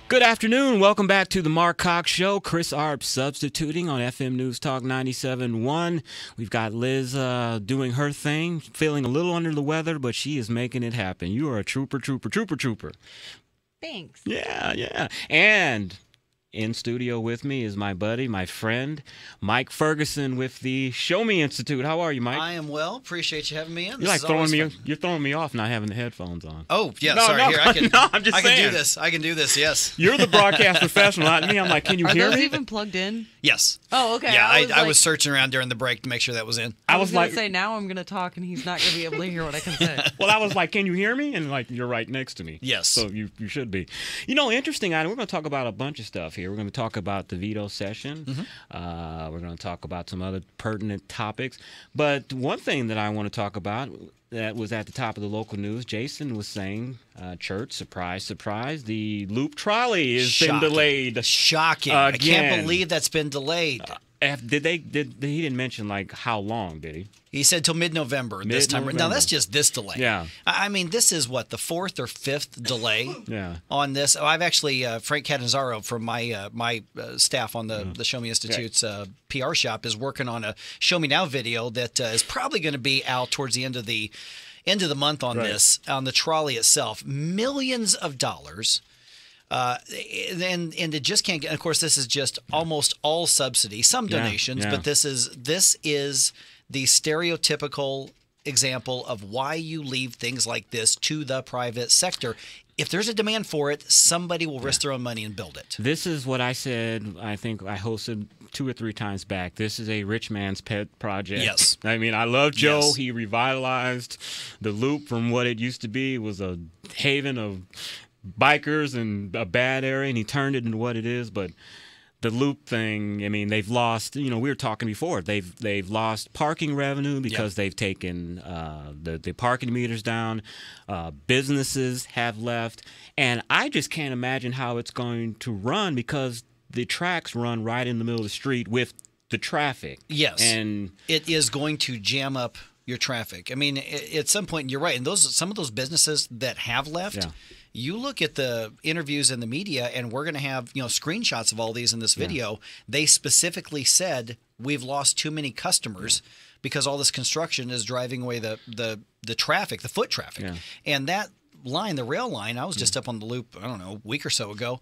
Good afternoon. Welcome back to the Mark Cox Show. Chris Arps substituting on FM News Talk 97.1. We've got Liz doing her thing, feeling a little under the weather, but she is making it happen. You are a trooper. Thanks. Yeah. And in studio with me is my buddy, my friend, Mike Ferguson with the Show Me Institute. How are you, Mike? I am well. Appreciate you having me in. You're like you're throwing me off not having the headphones on. Oh, yeah, No, sorry. no, Here, I'm just saying. I can do this, yes. You're the broadcast professional, not me. I'm like, can you hear Are those me? even plugged in? Yes. Oh, okay. Yeah, I was searching around during the break to make sure that was in. I was going to say, now I'm going to talk, and he's not going to be able to hear what I can say. Well, I was like, can you hear me? And like, you're right next to me. Yes. So you should be. You know, interesting item. We're going to talk about a bunch of stuff here. We're going to talk about the veto session. We're going to talk about some other pertinent topics. But one thing that I want to talk about that was at the top of the local news, Jason was saying, church, surprise, surprise, the loop trolley has been delayed. Shocking. Again. I can't believe that's been delayed. He didn't mention like how long, did he? He said till mid-November this time. Now, that's just this delay. Yeah. I mean, this is what, the fourth or fifth delay on this? Oh, I've actually, Frank Catanzaro from my staff on the Show Me Institute's PR shop is working on a Show Me Now video that is probably going to be out towards the end of the month on this, on the trolley itself. Millions of dollars. And it just can't get. Of course, this is just almost all subsidy, some donations, but this is the stereotypical example of why you leave things like this to the private sector. If there's a demand for it, somebody will risk their own money and build it. This is what I said. I think I hosted 2 or 3 times back. This is a rich man's pet project. Yes. I mean, I love Joe. Yes. He revitalized the loop from what it used to be. It was a haven of bikers and a bad area, and he turned it into what it is. But the loop thing, I mean, they've lost, we were talking before, they've lost parking revenue because they've taken the parking meters down. Businesses have left, and I just can't imagine how it's going to run because the tracks run right in the middle of the street with the traffic. Yes, and it is going to jam up your traffic. I mean, at some point, you're right, and some of those businesses that have left. Yeah. You look at the interviews in the media, and we're going to have screenshots of all these in this video. Yeah. They specifically said we've lost too many customers because all this construction is driving away the traffic, the foot traffic. Yeah. And that line, the rail line, I was just up on the loop, I don't know, a week or so ago.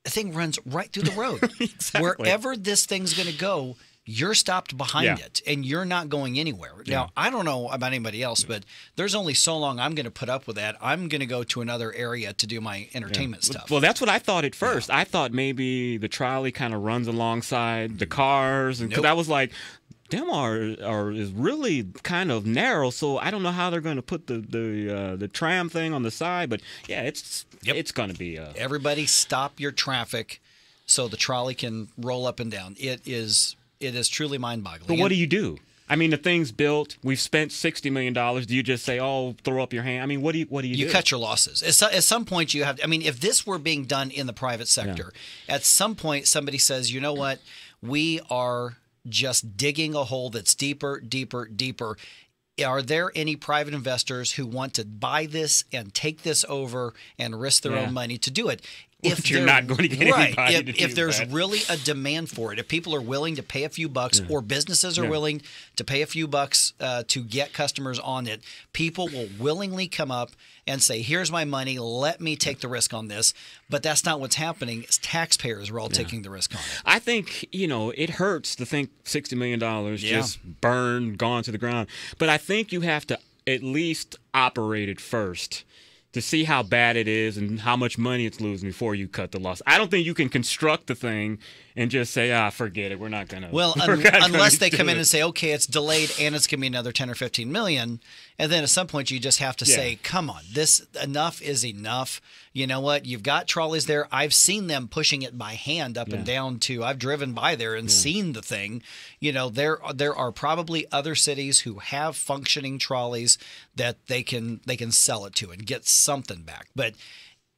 The thing runs right through the road. Exactly. Wherever this thing's going to go, you're stopped behind it, and you're not going anywhere. Now, I don't know about anybody else, but there's only so long I'm going to put up with that. I'm going to go to another area to do my entertainment stuff. Well, that's what I thought at first. I thought maybe the trolley kind of runs alongside the cars, and because I was like, them is really kind of narrow, so I don't know how they're going to put the tram thing on the side. But yeah, it's going to be everybody stop your traffic so the trolley can roll up and down. It is truly mind-boggling. But what do you do? I mean, the thing's built. We've spent $60 million. Do you just say, "Oh, throw up your hand"? I mean, what do you do? You cut your losses. At some point, you have. I mean, if this were being done in the private sector, at some point, somebody says, "You know what? We are just digging a hole that's deeper, deeper, deeper." Are there any private investors who want to buy this and take this over and risk their own money to do it? If you're not going to get anybody to do if there's that. really a demand for it, if people are willing to pay a few bucks or businesses are willing to pay a few bucks to get customers on it, people will willingly come up and say, here's my money, let me take the risk on this. But that's not what's happening. It's taxpayers are all taking the risk on it. I think, it hurts to think $60 million just burned, gone to the ground. But I think you have to at least operate it first to see how bad it is and how much money it's losing before you cut the loss. I don't think you can construct the thing and just say, forget it, we're not going to. Well, unless they come in and say, okay, it's delayed and it's going to be another 10 or 15 million. And then at some point you just have to say, come on, this enough is enough. You know what? You've got trolleys there. I've seen them pushing it by hand up and down to, I've driven by there and seen the thing. There are probably other cities who have functioning trolleys that they can sell it to and get something back. But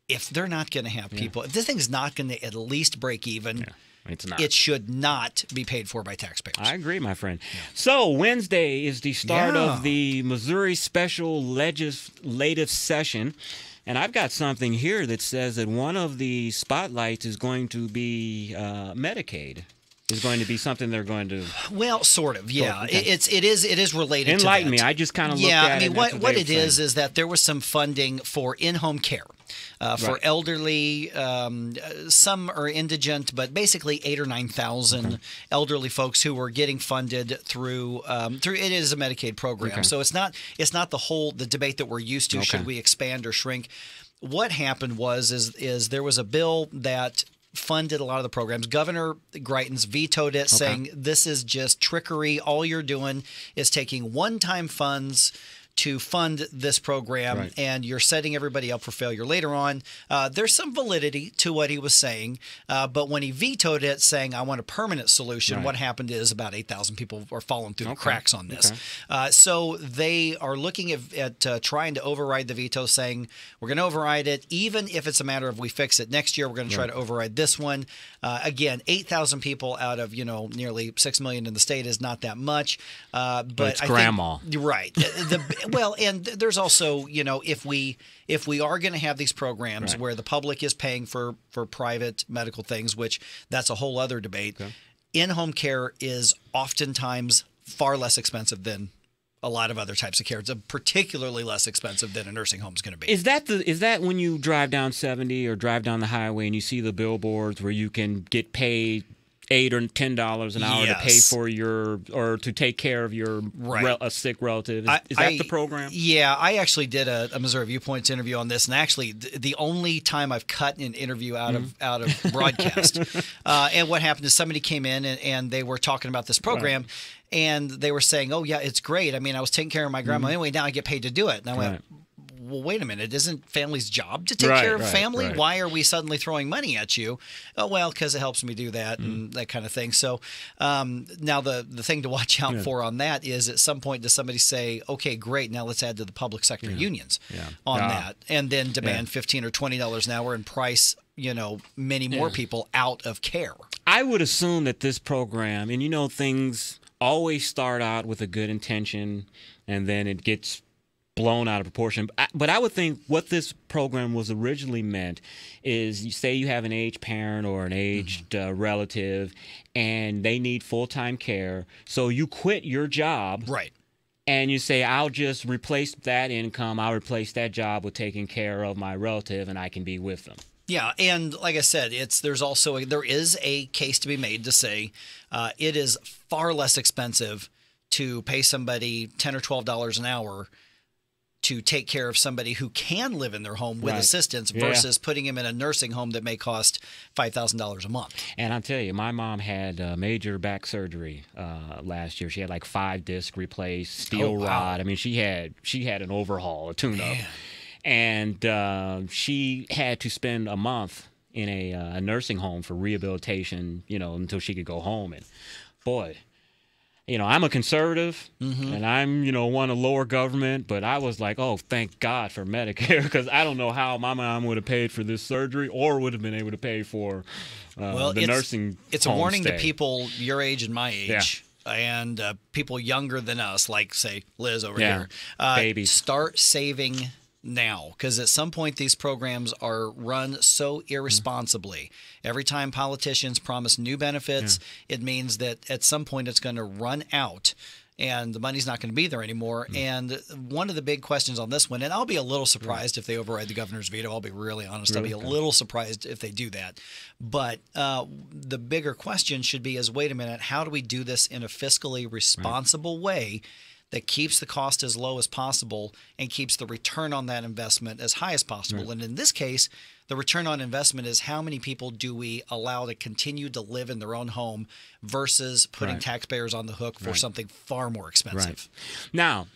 if they're not going to have people, if this thing's not going to at least break even, it's not. It should not be paid for by taxpayers. I agree, my friend. So Wednesday is the start of the Missouri Special Legislative Session. And I've got something here that says that one of the spotlights is going to be Medicaid. Is going to be something they're going to. Well, sort of, yeah. Okay. It is related. Enlighten to me. that. I just kind of looked at it. Yeah, I mean, what it is that there was some funding for in-home care. For elderly, some are indigent, but basically 8,000 or 9,000 elderly folks who were getting funded through it is a Medicaid program. Okay. So it's not the debate that we're used to. Should we expand or shrink? What happened is there was a bill that funded a lot of the programs. Governor Greitens vetoed it, saying this is just trickery. All you're doing is taking one-time funds to fund this program, and you're setting everybody up for failure later on. There's some validity to what he was saying, but when he vetoed it, saying, I want a permanent solution, what happened is about 8,000 people are falling through the cracks on this. So they are looking at trying to override the veto, saying, we're going to override it, even if it's a matter of we fix it next year, we're going to try to override this one. Again, 8,000 people out of, nearly 6 million in the state is not that much. But it's grandma. Right. Well, and there's also, if we are going to have these programs where the public is paying for private medical things, which that's a whole other debate, in-home care is oftentimes far less expensive than a lot of other types of care. It's particularly less expensive than a nursing home is going to be. Is that when you drive down 70 or drive down the highway and you see the billboards where you can get paid $8 or $10 an hour to pay for or to take care of your a sick relative? Is that the program? Yeah, I actually did a Missouri Viewpoints interview on this, and actually the only time I've cut an interview out of broadcast. And what happened is somebody came in and they were talking about this program, and they were saying, "Oh yeah, it's great. I mean, I was taking care of my grandma anyway. Now I get paid to do it." And I went, well, wait a minute. Isn't family's job to take care of family? Why are we suddenly throwing money at you? Oh, well, because it helps me do that and that kind of thing. So now the thing to watch out for on that is at some point does somebody say, okay, great, now let's add to the public sector unions on that, and then demand $15 or $20 an hour and price many more people out of care. I would assume that this program, and things always start out with a good intention and then it gets blown out of proportion. But I would think what this program was originally meant is, you say you have an aged parent or an aged relative and they need full-time care, so you quit your job. Right. And you say, I'll just replace that income, I'll replace that job with taking care of my relative and I can be with them. Yeah, and like I said, there is a case to be made to say it is far less expensive to pay somebody $10 or $12 an hour to take care of somebody who can live in their home with assistance versus putting him in a nursing home that may cost $5,000 a month. And I'll tell you, my mom had major back surgery last year. She had like 5 discs replaced, steel rod. I mean, she had an overhaul, a tune-up. And she had to spend a month in a nursing home for rehabilitation, until she could go home. And boy, I'm a conservative, and I'm, want to lower government, but I was like, oh, thank God for Medicare, because I don't know how my mom would have paid for this surgery or would have been able to pay for the nursing It's a warning to people your age and my age. And people younger than us, like, say, Liz over here. Babies. Start saving now, because at some point these programs are run so irresponsibly. Every time politicians promise new benefits, it means that at some point it's going to run out and the money's not going to be there anymore. And one of the big questions on this one, and I'll be a little surprised if they override the governor's veto, I'll be really honest, I'll be a little surprised if they do that. But the bigger question should be is, wait a minute, how do we do this in a fiscally responsible way that keeps the cost as low as possible and keeps the return on that investment as high as possible? And in this case, the return on investment is how many people do we allow to continue to live in their own home versus putting taxpayers on the hook for something far more expensive. Now,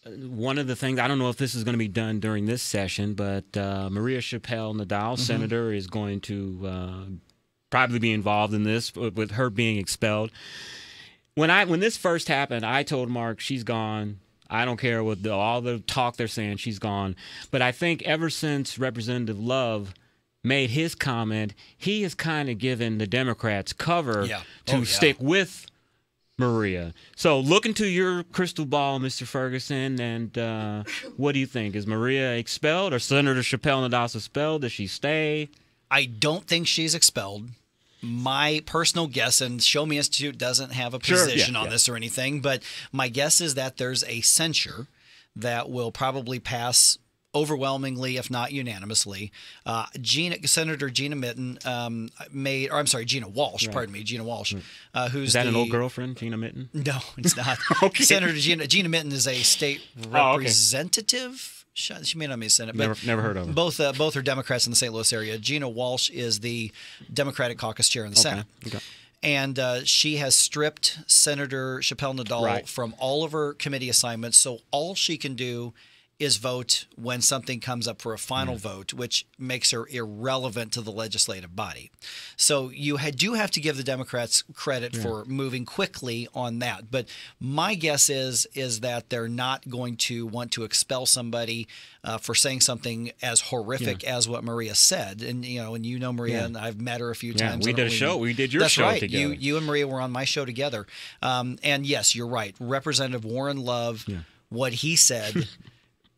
one of the things, I don't know if this is going to be done during this session, but Maria Chappelle-Nadal, senator, is going to probably be involved in this with her being expelled. When this first happened, I told Mark, she's gone. I don't care what all the talk they're saying, she's gone. But I think ever since Representative Love made his comment, he has kind of given the Democrats cover to stick with Maria. So look into your crystal ball, Mr. Ferguson, and what do you think? Is Maria expelled, or Senator Chappelle Nadal expelled? Does she stay? I don't think she's expelled. My personal guess, and Show Me Institute doesn't have a position on this or anything, but my guess is that there's a censure that will probably pass overwhelmingly, if not unanimously. Senator Gina Mitten Gina Walsh, pardon me, Gina Walsh, who's is that an old girlfriend, Gina Mitten? No, it's not. Okay. Senator Gina Mitten is a state representative. She may not be a Senate, but never heard of her. Both are Democrats in the St. Louis area. Gina Walsh is the Democratic caucus chair in the Senate. Okay. And she has stripped Senator Chappelle Nadal from all of her committee assignments. So all she can do is vote when something comes up for a final vote, which makes her irrelevant to the legislative body. So you do have to give the Democrats credit for moving quickly on that. But my guess is that they're not going to want to expel somebody for saying something as horrific as what Maria said. And you know Maria, and I've met her a few times. We did a show. We did your show together. You and Maria were on my show together. And yes, you're right. Representative Warren Love, what he said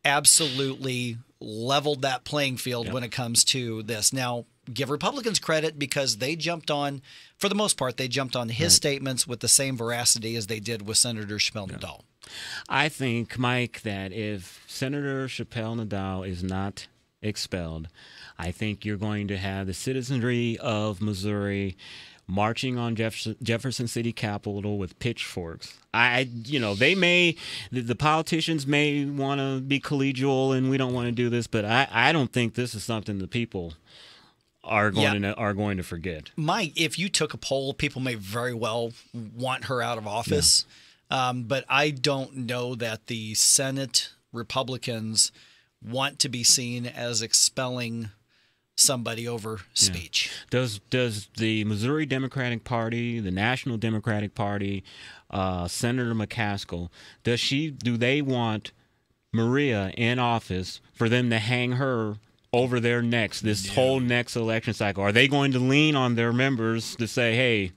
absolutely leveled that playing field when it comes to this. Now, give Republicans credit because they jumped on, for the most part, his statements with the same veracity as they did with Senator Chappelle Nadal. I think, Mike, that if Senator Chappelle Nadal is not expelled, I think you're going to have the citizenry of Missouri marching on Jefferson City Capitol with pitchforks. The politicians may want to be collegial and we don't want to do this, but I don't think this is something the people are going to forget. Mike, if you took a poll, people may very well want her out of office, but I don't know that the Senate Republicans want to be seen as expelling somebody over speech. Does the Missouri Democratic Party, the National Democratic Party, Senator McCaskill, do they want Maria in office for them to hang her over their necks this whole next election cycle? Are they going to lean on their members to say, hey,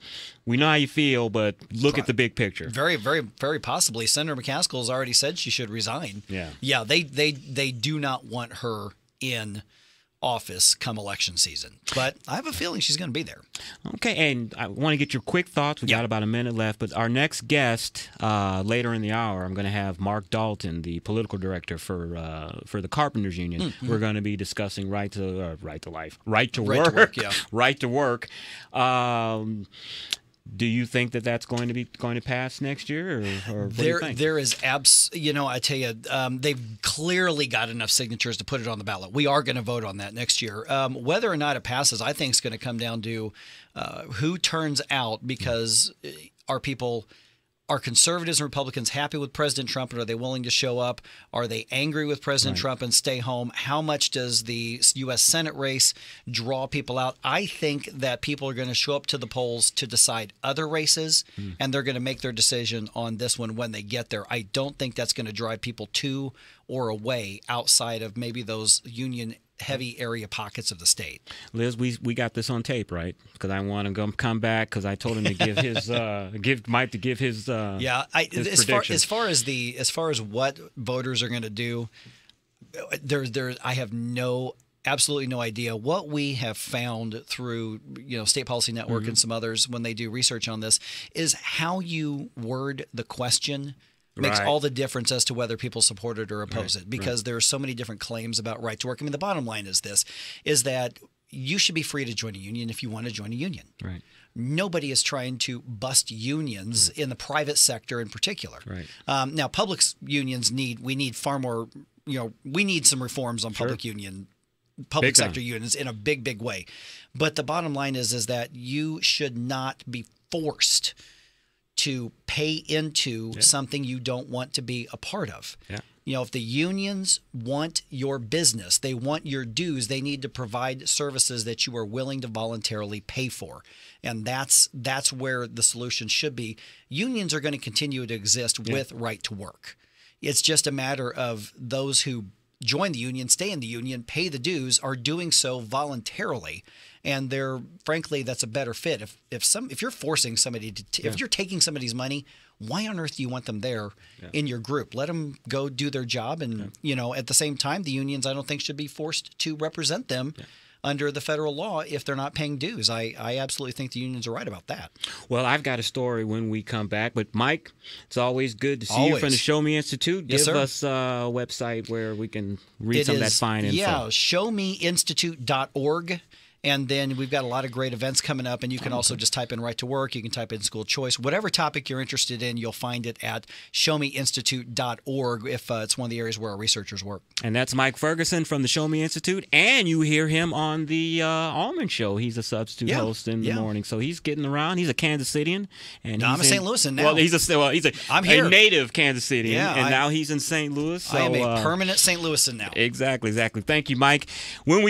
we know how you feel, but look at the big picture? Very, very, very possibly. Senator McCaskill has already said she should resign. Yeah, they do not want her in office come election season, but I have a feeling she's going to be there. Okay, and I want to get your quick thoughts. We got about a minute left, but our next guest later in the hour, I'm going to have Mark Dalton, the political director for the Carpenters Union. We're going to be discussing right to work. Do you think that that's going to pass next year, or what do you think? There is I tell you, they've clearly got enough signatures to put it on the ballot. We are going to vote on that next year. Whether or not it passes, I think is going to come down to who turns out, because are conservatives and Republicans happy with President Trump, and are they willing to show up? Are they angry with President Trump and stay home? How much does the U.S. Senate race draw people out? I think that people are going to show up to the polls to decide other races, and they're going to make their decision on this one when they get there. I don't think that's going to drive people to or away outside of maybe those union heavy area pockets of the state. Liz, we got this on tape, right? Because I want to come back because I told him to give his Mike to give his as far as what voters are going to do, I have absolutely no idea. What we have found through State Policy Network and some others when they do research on this is how you word the question makes all the difference as to whether people support it or oppose it, because there are so many different claims about right to work. I mean, the bottom line is that you should be free to join a union if you want to join a union. Right. Nobody is trying to bust unions in the private sector in particular. Right. Now, public unions we need far more. We need some reforms on public sector unions in a big way. But the bottom line is that you should not be forced to pay into something you don't want to be a part of. Yeah. If the unions want your business, they want your dues, they need to provide services that you are willing to voluntarily pay for. And that's where the solution should be. Unions are going to continue to exist with right to work. It's just a matter of those who join the union, stay in the union, pay the dues, are doing so voluntarily. And frankly, that's a better fit. If you're forcing somebody if you're taking somebody's money, why on earth do you want them there in your group? Let them go do their job. And, at the same time, the unions, I don't think, should be forced to represent them under the federal law if they're not paying dues. I absolutely think the unions are right about that. Well, I've got a story when we come back. But, Mike, it's always good to see you from the Show Me Institute. Yes, Give sir. us a website where we can read some of that fine info. Yeah, showmeinstitute.org. And then we've got a lot of great events coming up, and you can also just type in right to work. You can type in school choice. Whatever topic you're interested in, you'll find it at showmeinstitute.org if it's one of the areas where our researchers work. And that's Mike Ferguson from the Show Me Institute, and you hear him on the Allman Show. He's a substitute host in the morning, so he's getting around. He's a Kansas Citian, and I'm a St. Louisan now. Well, he's a native Kansas Citian, and now he's in St. Louis. So, I am a permanent St. Louisan now. Exactly. Thank you, Mike. When we